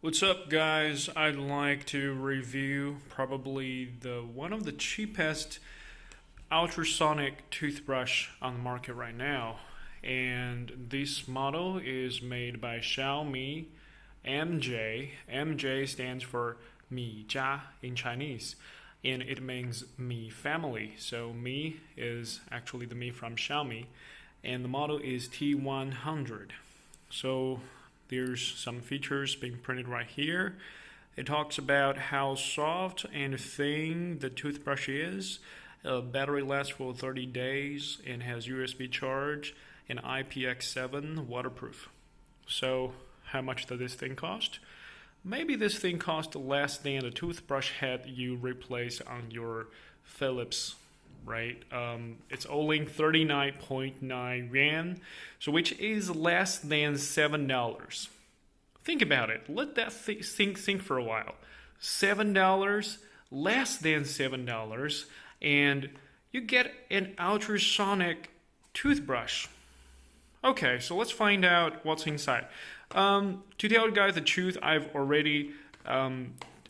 What's up, guys? I'd like to review probably the one of the cheapest ultrasonic toothbrush on the market right now. And this model is made by Xiaomi MJ. MJ stands for Mi Jia in Chinese, and it means Mi family. So Mi is actually the Mi from Xiaomi, and the model is T100. So there's some features being printed right here. It talks about how soft and thin the toothbrush is. Battery lasts for 30 days and has USB charge and IPX7 waterproof. So how much does this thing cost? Maybe this thing costs less than the toothbrush head you replace on your Philips, right? It's only 39.9 yuan, so which is less than $7. Think about it. Let that think for a while. $7, less than $7, and you get an ultrasonic toothbrush. Okay, so let's find out what's inside. To tell you guys the truth, I've already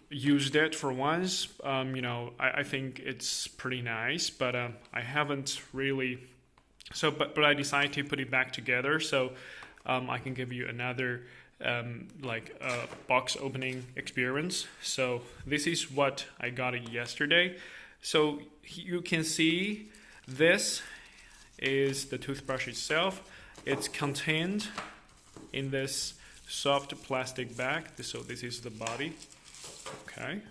used it for once. I think it's pretty nice, but I haven't really. So, but I decided to put it back together, so I can give you another box opening experience. So this is what I got yesterday. So you can see this is the toothbrush itself. It's contained in this soft plastic bag. So this is the body. Okay.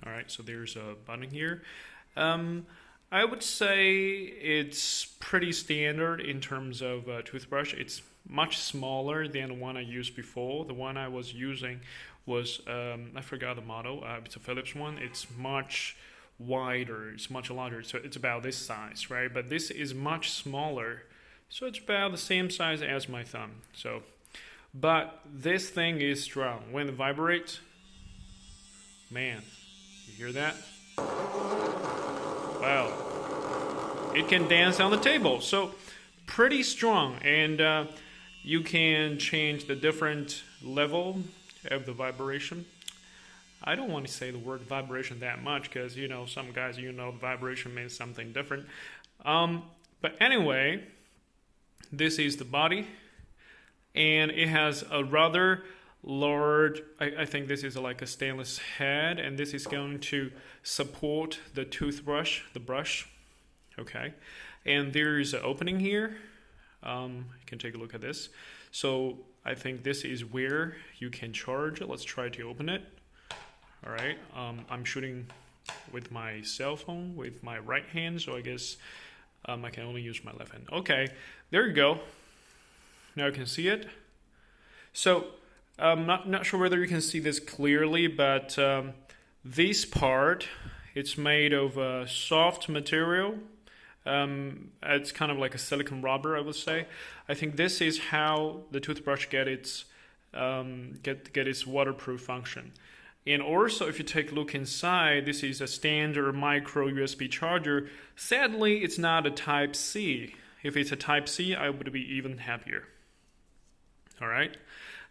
All right. So there's a button here. I would say it's pretty standard in terms of toothbrush. It's much smaller than the one I used before. The one I was using was, I forgot the model. It's a Philips one. It's much wider. It's much larger. So it's about this size, right? But this is much smaller. So it's about the same size as my thumb. So, but this thing is strong. When it vibrates, man, you hear that? Wow. It can dance on the table. So pretty strong. And you can change the different level of the vibration. I don't want to say the word vibration that much because, some guys, vibration means something different. But anyway, this is the body. And it has a rather large, I think this is like a stainless head, and this is going to support the toothbrush, the brush. Okay. And there's an opening here. You can take a look at this. So I think this is where you can charge it. Let's try to open it. All right. I'm shooting with my cell phone with my right hand, so I guess I can only use my left hand. Okay. There you go. Now you can see it. So I'm not sure whether you can see this clearly, but this part, it's made of a soft material. It's kind of like a silicone rubber, I would say. I think this is how the toothbrush get its waterproof function. And also, if you take a look inside, this is a standard micro USB charger. Sadly, it's not a Type C. If it's a Type C, I would be even happier. All right.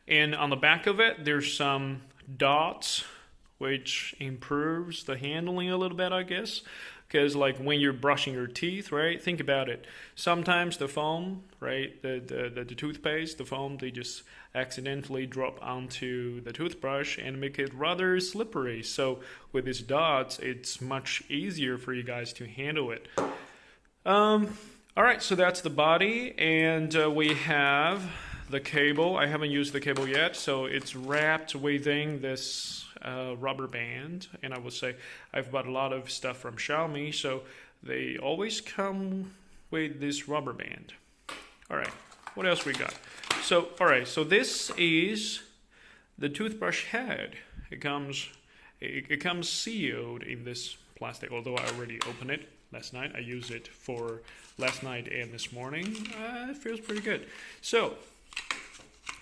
And on the back of it, there's some dots, which improves the handling a little bit, I guess. Because like when you're brushing your teeth, right? Think about it. Sometimes the foam, right? The toothpaste, the foam, they just accidentally drop onto the toothbrush and make it rather slippery. So with these dots, it's much easier for you guys to handle it. All right, so that's the body, and we have the cable. I haven't used the cable yet, so it's wrapped within this rubber band. And I would say I've bought a lot of stuff from Xiaomi, so they always come with this rubber band. All right, what else we got? So, all right, so this is the toothbrush head. It comes sealed in this plastic, although I already opened it last night. I used it for last night and this morning. It feels pretty good. So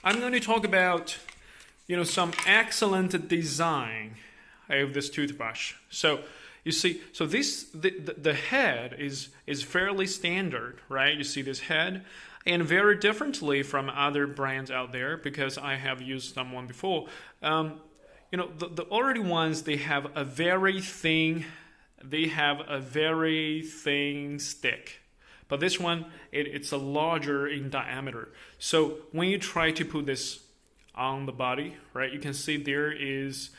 I'm going to talk about, some excellent design of this toothbrush. So you see, so this the head is fairly standard, right? You see this head, and very differently from other brands out there, because I have used someone before. The already ones, they have a very thin stick. But this one, it's a larger in diameter. So when you try to put this on the body, right, you can see there is,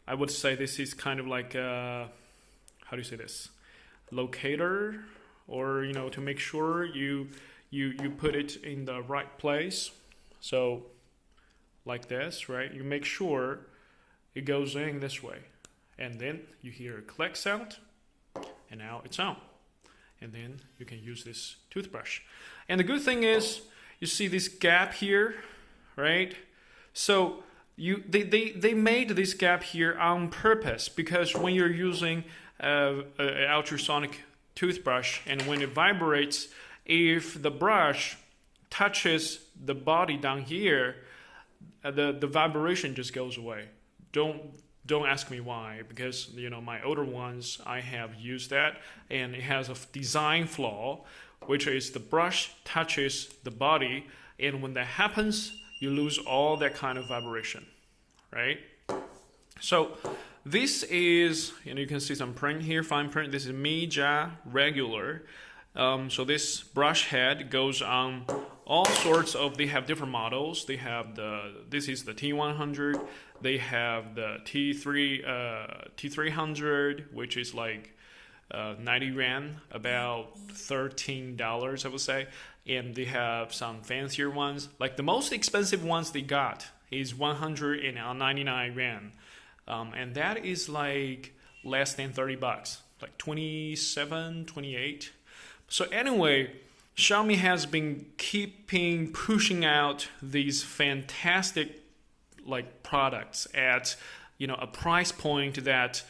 I would say this is kind of like a, how do you say this? Locator, or, to make sure you put it in the right place. So like this, right? You make sure it goes in this way. And then you hear a click sound, and now it's on. And then you can use this toothbrush. And the good thing is, you see this gap here, right? So they made this gap here on purpose, because when you're using an ultrasonic toothbrush, and when it vibrates, if the brush touches the body down here, the vibration just goes away. Don't ask me why, because my older ones, I have used that, and it has a design flaw, which is the brush touches the body, and when that happens, you lose all that kind of vibration, right? So this is, you can see some print here, fine print. This is Mija regular. So this brush head goes on all sorts of, they have different models. They have this is the T100. They have the T300, which is like 90 yuan, about $13, I would say. And they have some fancier ones. Like the most expensive ones they got is 199 yuan. And that is like less than 30 bucks, like 27, 28. So anyway, Xiaomi has been pushing out these fantastic products at a price point that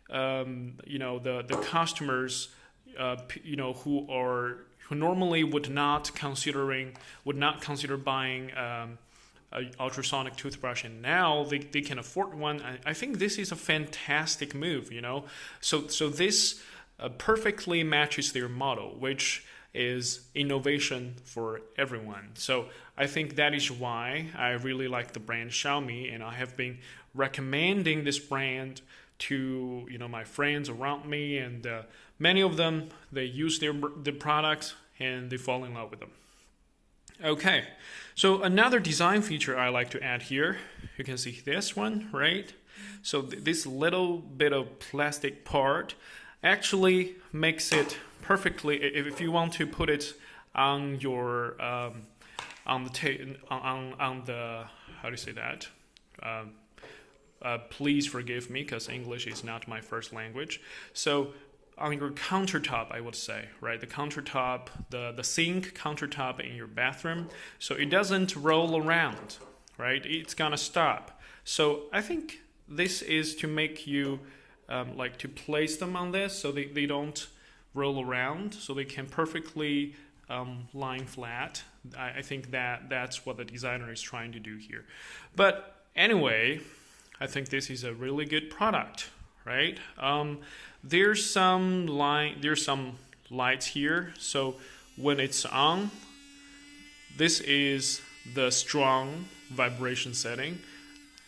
the customers who normally would not consider buying a ultrasonic toothbrush, and now they can afford one. I think this is a fantastic move, So this perfectly matches their model, which is innovation for everyone. So I think that is why I really like the brand Xiaomi, and I have been recommending this brand to my friends around me, and many of them, they use their products and they fall in love with them. Okay, so another design feature I like to add here, you can see this one, right? So this little bit of plastic part actually makes it perfectly, if you want to put it on your on the how do you say that? Please forgive me, because English is not my first language. So on your countertop, I would say, right? The countertop, the sink countertop in your bathroom, so it doesn't roll around, right? It's gonna stop. So I think this is to make you to place them on this, so they don't roll around, so they can perfectly line flat. I think that's what the designer is trying to do here. But anyway, I think this is a really good product, right? There's some lights here. So when it's on, this is the strong vibration setting,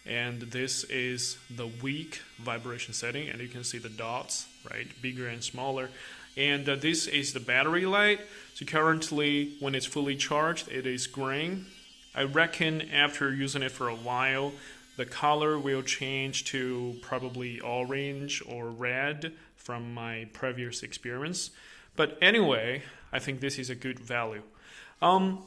and this is the weak vibration setting, and you can see the dots, right? Bigger and smaller. And this is the battery light. So currently, when it's fully charged, it is green. I reckon after using it for a while, the color will change to probably orange or red from my previous experience. But anyway, I think this is a good value. And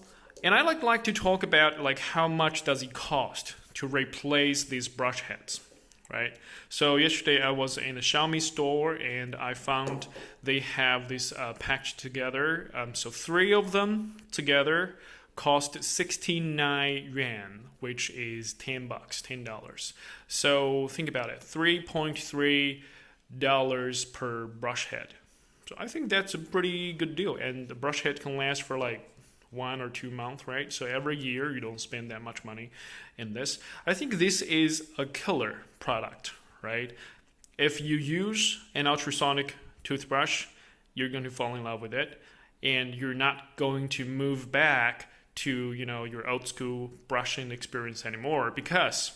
I like to talk about how much does it cost to replace these brush heads, right? So yesterday I was in the Xiaomi store, and I found they have this packaged together. So 3 of them together cost 69 yuan, which is $10. So think about it, $3.3 per brush head. So I think that's a pretty good deal, and the brush head can last for 1 or 2 months, right? So every year you don't spend that much money in this. I think this is a killer product, right? If you use an ultrasonic toothbrush, you're going to fall in love with it, and you're not going to move back to, you know, your old school brushing experience anymore. Because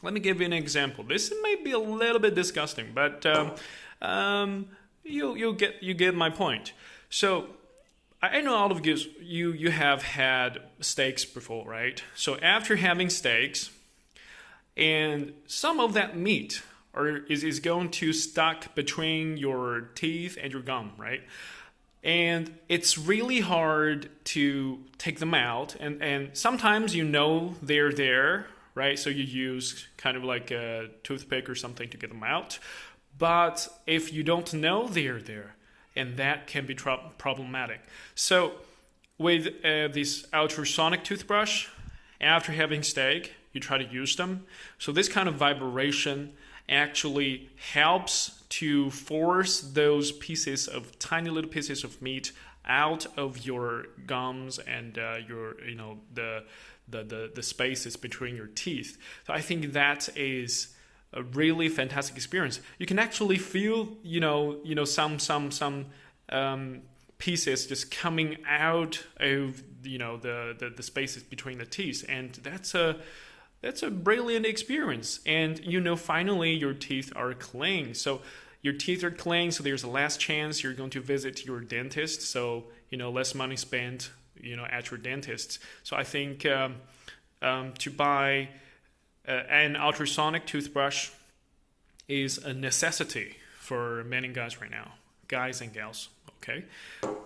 let me give you an example. This may be a little bit disgusting, but you get my point. So I know all of you have had steaks before, right? So after having steaks, and some of that meat is going to stuck between your teeth and your gum, right? And it's really hard to take them out, and sometimes you know they're there, right? So you use kind of like a toothpick or something to get them out. But if you don't know they're there, and that can be problematic. So with this ultrasonic toothbrush, after having steak, you try to use them. So this kind of vibration actually helps to force those tiny little pieces of meat out of your gums and your, you know, the spaces between your teeth. So I think that is a really fantastic experience. You can actually feel, some pieces just coming out of, the spaces between the teeth, and that's a brilliant experience. And finally your teeth are clean. So your teeth are clean, so there's a less chance you're going to visit your dentist. So less money spent at your dentist. So I think to buy an ultrasonic toothbrush is a necessity for many guys right now, guys and gals. Okay,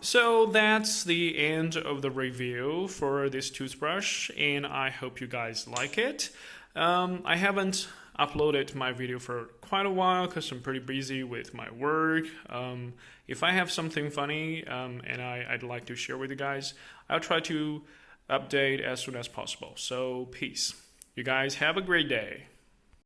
so that's the end of the review for this toothbrush, and I hope you guys like it. I haven't uploaded my video for quite a while because I'm pretty busy with my work. If I have something funny and I'd like to share with you guys, I'll try to update as soon as possible. So peace. You guys have a great day.